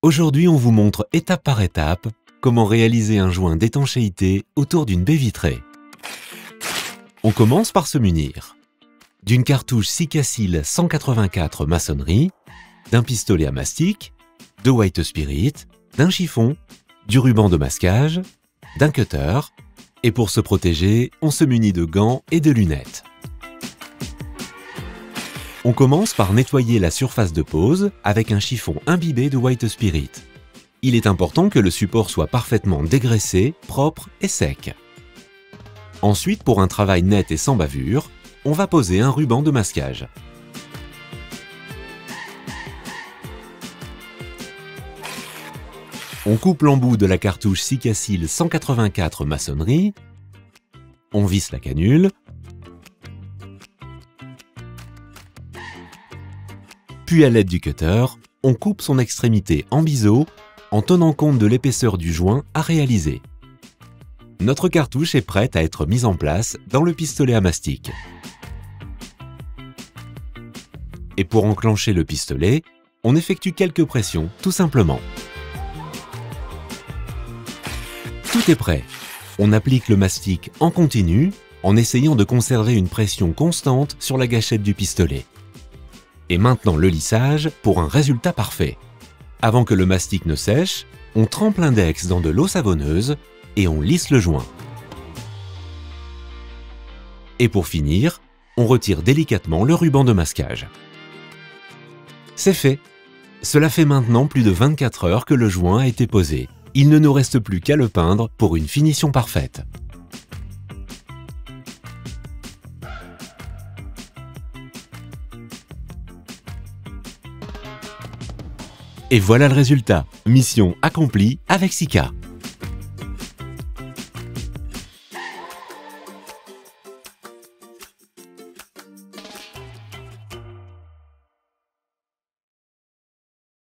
Aujourd'hui, on vous montre étape par étape comment réaliser un joint d'étanchéité autour d'une baie vitrée. On commence par se munir d'une cartouche Sikacil 184 maçonnerie, d'un pistolet à mastic, de White Spirit, d'un chiffon, du ruban de masquage, d'un cutter, et pour se protéger, on se munit de gants et de lunettes. On commence par nettoyer la surface de pose avec un chiffon imbibé de White Spirit. Il est important que le support soit parfaitement dégraissé, propre et sec. Ensuite, pour un travail net et sans bavure, on va poser un ruban de masquage. On coupe l'embout de la cartouche Sikacil 184 maçonnerie, on visse la canule, puis à l'aide du cutter, on coupe son extrémité en biseau en tenant compte de l'épaisseur du joint à réaliser. Notre cartouche est prête à être mise en place dans le pistolet à mastic. Et pour enclencher le pistolet, on effectue quelques pressions, tout simplement. Tout est prêt. On applique le mastic en continu en essayant de conserver une pression constante sur la gâchette du pistolet. Et maintenant le lissage pour un résultat parfait. Avant que le mastic ne sèche, on trempe l'index dans de l'eau savonneuse et on lisse le joint. Et pour finir, on retire délicatement le ruban de masquage. C'est fait. Cela fait maintenant plus de 24 heures que le joint a été posé. Il ne nous reste plus qu'à le peindre pour une finition parfaite. Et voilà le résultat. Mission accomplie avec Sika.